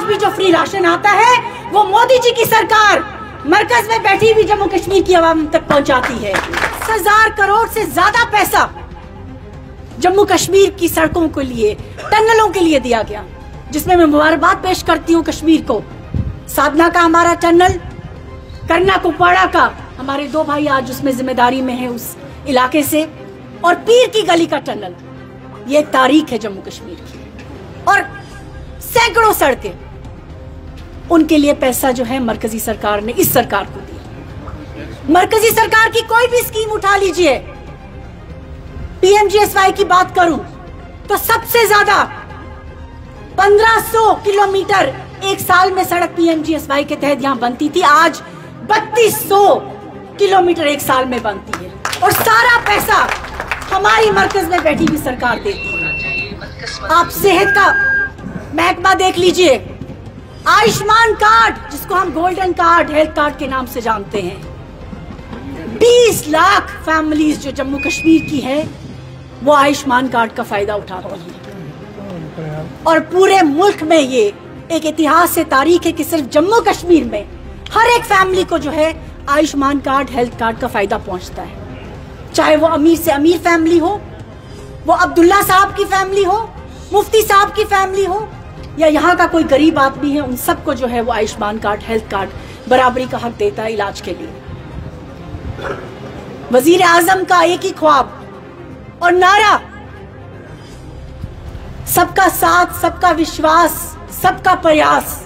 आज भी जो फ्री राशन आता है वो मोदी जी की सरकार मरकज में बैठी हुई जम्मू कश्मीर की आवाम तक पहुंचाती है। 10,000 करोड़ से ज्यादा पैसा जम्मू कश्मीर की सड़कों के लिए, टनलों के लिए दिया गया, जिसमें मैं मुबारकबाद पेश करती हूँ कश्मीर को। साधना का हमारा टनल, करना कुपवाड़ा का हमारे 2 भाई आज उसमें जिम्मेदारी में है उस इलाके से, और पीर की गली का टनल। ये एक तारीख है जम्मू कश्मीर की। और सैकड़ों सड़कें, उनके लिए पैसा जो है मरकजी सरकार ने इस सरकार को दिया। मरकजी सरकार की कोई भी स्कीम उठा लीजिए, पीएमजीएसवाई की बात करूं तो सबसे ज्यादा 1500 किलोमीटर एक साल में सड़क पीएमजीएसवाई के तहत यहां बनती थी, आज 3200 किलोमीटर एक साल में बनती है। और सारा पैसा हमारी मरकज में बैठी हुई सरकार देती है। आप सेहत का महकमा देख लीजिए, आयुष्मान कार्ड जिसको हम गोल्डन कार्ड, हेल्थ कार्ड के नाम से जानते हैं, 20 लाख फैमिलीज जो जम्मू कश्मीर की है वो आयुष्मान कार्ड का फायदा उठाती हैं। और पूरे मुल्क में ये एक इतिहास से तारीख है कि सिर्फ जम्मू कश्मीर में हर एक फैमिली को जो है आयुष्मान कार्ड, हेल्थ कार्ड का फायदा पहुंचता है। चाहे वो अमीर से अमीर फैमिली हो, वो अब्दुल्ला साहब की फैमिली हो, मुफ्ती साहब की फैमिली हो, या यहाँ का कोई गरीब आदमी है, उन सबको जो है वो आयुष्मान कार्ड, हेल्थ कार्ड बराबरी का हक देता है इलाज के लिए। वजीर आजम का एक ही ख्वाब और नारा, सबका साथ, सबका विश्वास, सबका प्रयास,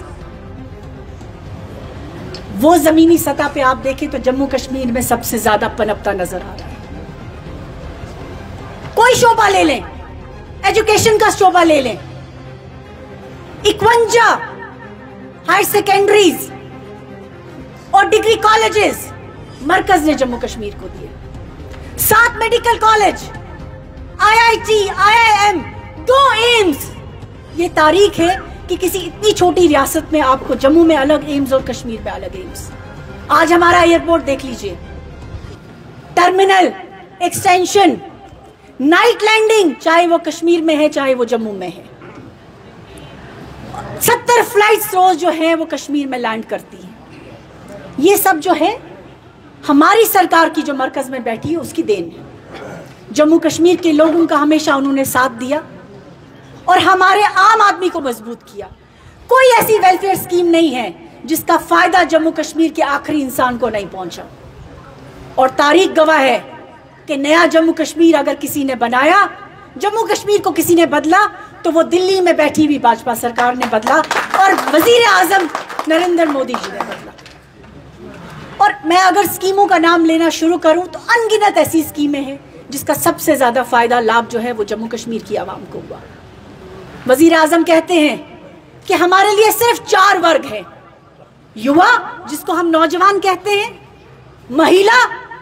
वो जमीनी सतह पे आप देखें तो जम्मू कश्मीर में सबसे ज्यादा पनपता नजर आ रहा है। कोई शोबा ले लें, एजुकेशन का शोबा ले लें, 51 हायर सेकेंडरीज और डिग्री कॉलेजेस मरकज ने जम्मू कश्मीर को दिए, 7 medical college, IIT, IIM, 2 AIIMS. ये तारीख है कि किसी इतनी छोटी रियासत में आपको जम्मू में अलग एम्स और कश्मीर में अलग एम्स। आज हमारा एयरपोर्ट देख लीजिए, टर्मिनल, एक्सटेंशन, नाइट लैंडिंग, चाहे वो कश्मीर में है चाहे वो जम्मू में है। 70 फ्लाइट्स रोज जो है वो कश्मीर में लैंड करती हैं। ये सब जो है हमारी सरकार की जो मरकज में बैठी है उसकी देन है। जम्मू कश्मीर के लोगों का हमेशा उन्होंने साथ दिया और हमारे आम आदमी को मजबूत किया। कोई ऐसी वेलफेयर स्कीम नहीं है जिसका फायदा जम्मू कश्मीर के आखिरी इंसान को नहीं पहुंचा। और तारीख गवाह है कि नया जम्मू कश्मीर अगर किसी ने बनाया, जम्मू कश्मीर को किसी ने बदला, तो वो दिल्ली में बैठी हुई भाजपा सरकार ने बदला और वजीर आजम नरेंद्र मोदी जी ने बदला। और मैं अगर स्कीमों का नाम लेना शुरू करूं तो अनगिनत ऐसी स्कीमें हैं जिसका सबसे ज्यादा फायदा, लाभ जो है वो जम्मू कश्मीर की आवाम को हुआ। वजीर आजम कहते हैं कि हमारे लिए सिर्फ 4 वर्ग हैं, युवा जिसको हम नौजवान कहते हैं, महिला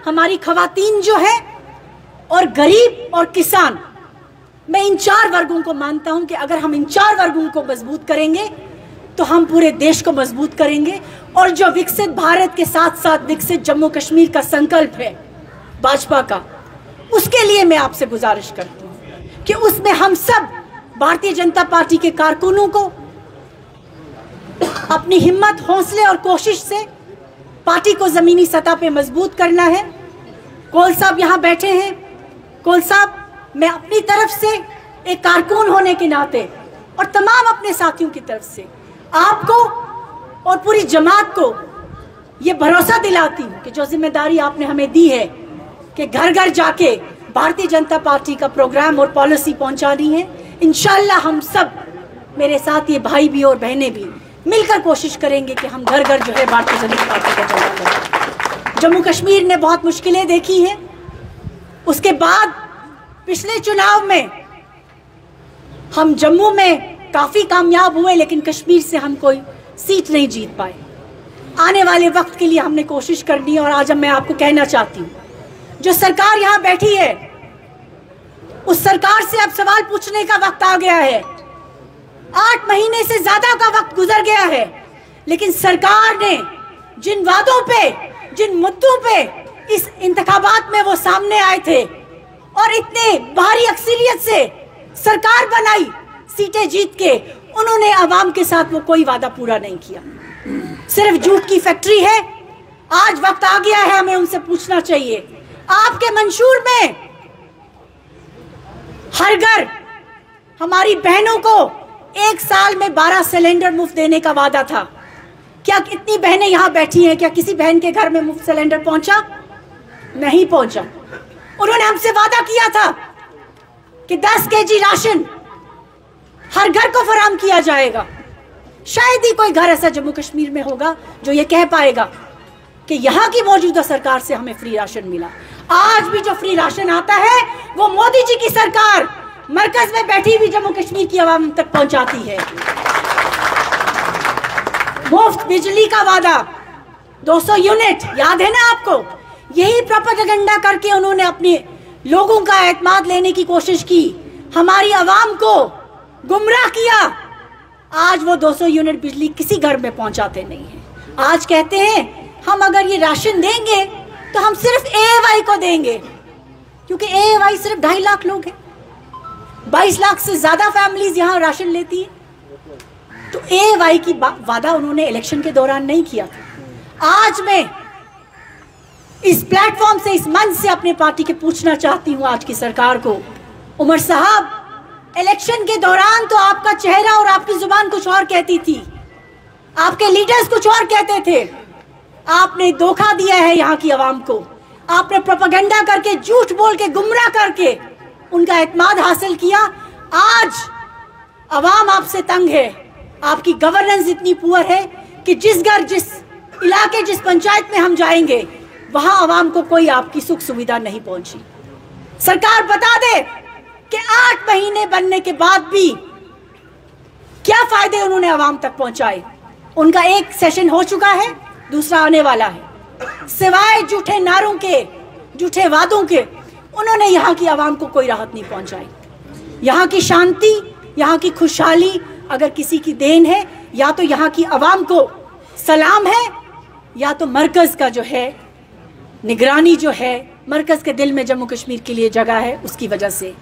हमारी खवातीन जो है, और गरीब और किसान। मैं इन 4 वर्गों को मानता हूं कि अगर हम इन 4 वर्गों को मजबूत करेंगे तो हम पूरे देश को मजबूत करेंगे। और जो विकसित भारत के साथ साथ विकसित जम्मू कश्मीर का संकल्प है भाजपा का, उसके लिए मैं आपसे गुजारिश करती हूं कि उसमें हम सब भारतीय जनता पार्टी के कारकुनों को अपनी हिम्मत, हौसले और कोशिश से पार्टी को जमीनी सतह पे मजबूत करना है। कोल साहब यहाँ बैठे हैं। कोल साहब, मैं अपनी तरफ से एक कारकुन होने के नाते और तमाम अपने साथियों की तरफ से आपको और पूरी जमात को ये भरोसा दिलाती हूँ कि जो जिम्मेदारी आपने हमें दी है कि घर घर जाके भारतीय जनता पार्टी का प्रोग्राम और पॉलिसी पहुंचानी है, इंशाल्लाह हम सब, मेरे साथ ये भाई भी और बहनें भी, मिलकर कोशिश करेंगे कि हम घर घर जो है भारतीय जनता पार्टी का झंडा लगाएं। जम्मू कश्मीर ने बहुत मुश्किलें देखी हैं। उसके बाद पिछले चुनाव में हम जम्मू में काफी कामयाब हुए, लेकिन कश्मीर से हम कोई सीट नहीं जीत पाए। आने वाले वक्त के लिए हमने कोशिश करनी है। और आज मैं आपको कहना चाहती हूँ, जो सरकार यहाँ बैठी है उस सरकार से अब सवाल पूछने का वक्त आ गया है। 8 महीने से ज्यादा का वक्त गुजर गया है, लेकिन सरकार ने जिन वादों पे, जिन मुद्दों पे इस इंतखाबात में वो सामने आए थे और इतने भारी अक्सरियत से सरकार बनाई, सीटें जीत के, उन्होंने आवाम के साथ वो कोई वादा पूरा नहीं किया, सिर्फ झूठ की फैक्ट्री है। आज वक्त आ गया है, हमें उनसे पूछना चाहिए, आपके मंशूर में हर घर हमारी बहनों को 1 साल में 12 सिलेंडर मुफ्त देने का वादा था। क्या कितनी बहनें यहां बैठी हैं, क्या किसी बहन के घर में मुफ्त सिलेंडर पहुंचा? नहीं पहुंचा। उन्होंने हमसे वादा किया था कि 10 केजी राशन हर घर को फराहम किया जाएगा। शायद ही कोई घर ऐसा जम्मू कश्मीर में होगा जो ये कह पाएगा कि यहाँ की मौजूदा सरकार से हमें फ्री राशन मिला। आज भी जो फ्री राशन आता है वो मोदी जी की सरकार मरकज में बैठी हुई जम्मू कश्मीर की आवाम तक पहुंचाती है। मुफ्त बिजली का वादा 200 यूनिट, याद है ना आपको? यही प्रोपेगेंडा करके उन्होंने अपने लोगों का एतमाद लेने की कोशिश की, हमारी आवाम को गुमराह किया। आज वो 200 यूनिट बिजली किसी घर में पहुंचाते नहीं हैं। आज कहते हैं हम अगर ये राशन देंगे तो हम सिर्फ AAY को देंगे, क्योंकि AAY सिर्फ 2.5 लाख लोग हैं, 22 लाख से ज्यादा फैमिलीज यहां राशन लेती है। तो AAY की वादा उन्होंने इलेक्शन के दौरान नहीं किया था। आज मैं इस प्लेटफॉर्म से, इस मंच से अपने पार्टी के पूछना चाहती हूं आज की सरकार को, उमर साहब, इलेक्शन के दौरान तो आपका चेहरा और आपकी जुबान कुछ और कहती थी, आपके लीडर्स कुछ और कहते थे। आपने धोखा दिया है यहाँ की आवाम को, आपने प्रोपेगेंडा करके, झूठ बोल के, गुमराह करके उनका एतमाद हासिल किया। आज आवाम आपसे तंग है, आपकी गवर्नेंस इतनी पुअर है कि जिस घर, जिस इलाके, जिस पंचायत में हम जाएंगे वहां आवाम को कोई आपकी सुख सुविधा नहीं पहुंची। सरकार बता दे कि 8 महीने बनने के बाद भी क्या फायदे उन्होंने आवाम तक पहुंचाए। उनका एक सेशन हो चुका है, दूसरा आने वाला है। सिवाय झूठे नारों के, झूठे वादों के, उन्होंने यहाँ की आवाम को कोई राहत नहीं पहुंचाई। यहाँ की शांति, यहाँ की खुशहाली अगर किसी की देन है, या तो यहाँ की आवाम को सलाम है, या तो मरकज का जो है निगरानी, जो है मरकज के दिल में जम्मू कश्मीर के लिए जगह है, उसकी वजह से।